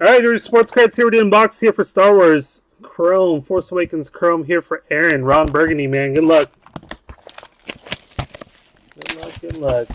Alright, there's sports cards here. We're doing box here for Star Wars Chrome. Force Awakens Chrome here for Aaron. Ron Burgundy, man. Good luck. Good luck, good luck.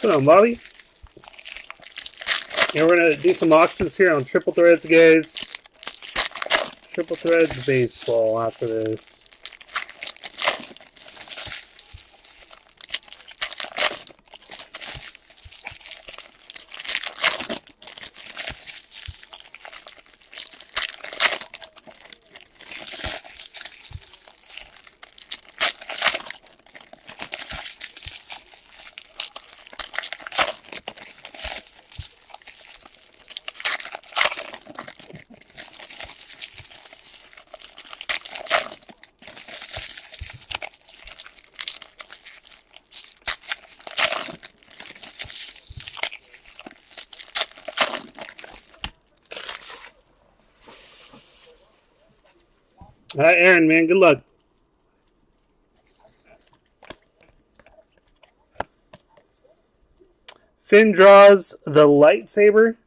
What's going on, Bobby? And we're going to do some auctions here on Triple Threads, guys. Triple Threads baseball after this. All right, Aaron, man, good luck. Finn draws the lightsaber.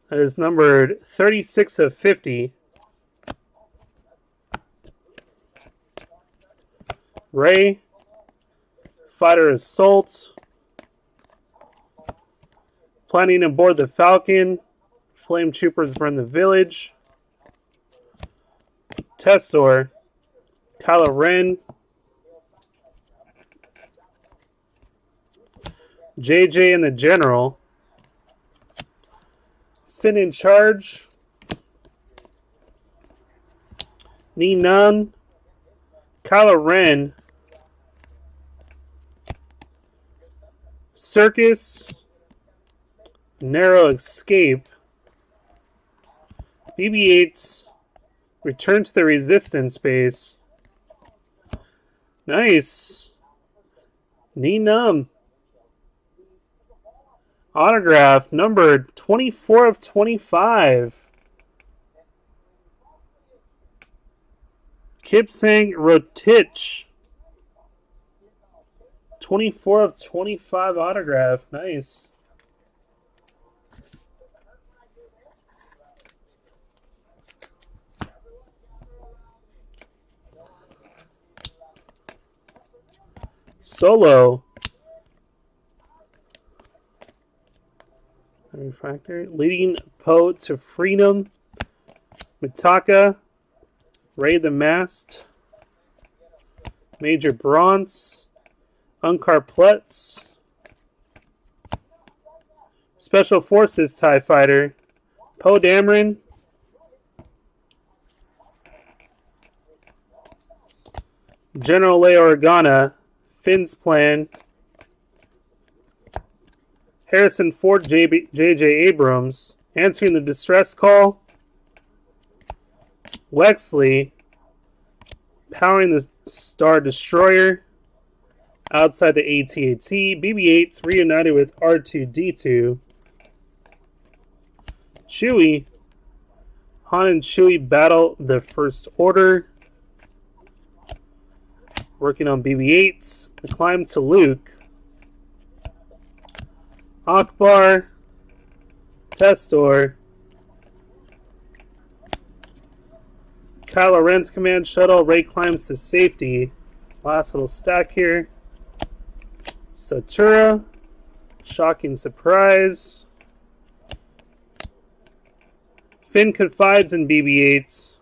That is numbered 36 of 50. Ray, Fighter Assault. Planning aboard the Falcon. Flame Troopers burn the village. Testor, Kylo Ren, JJ and the General, Finn in Charge, Neenan, Kylo Ren, Circus, Narrow Escape, BB-8, Return to the Resistance base. Nice. Neenum. Autograph numbered 24 of 25. Kipsang Rotich. 24 of 25 autograph. Nice. Solo. Refractor. Leading Poe to Freedom. Mitaka. Ray the Masked. Major Bronze. Unkar Plutz. Special Forces TIE Fighter. Poe Dameron. General Leia Organa. Finn's Plan. Harrison Ford, J.J. Abrams. Answering the Distress Call. Wexley. Powering the Star Destroyer. Outside the AT-AT. BB-8's reunited with R2-D2. Chewie. Han and Chewie battle the First Order. Working on BB-8s. The Climb to Luke. Akbar. Testor. Kylo Ren's command shuttle. Ray climbs to safety. Last little stack here. Statura. Shocking Surprise. Finn Confides in BB-8s.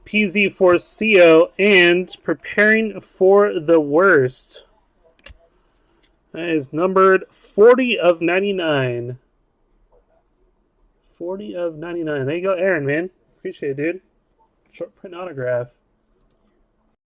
PZ4CO and Preparing for the Worst. That is numbered 40 of 99. 40 of 99. There you go, Aaron, man. Appreciate it, dude. Short print autograph.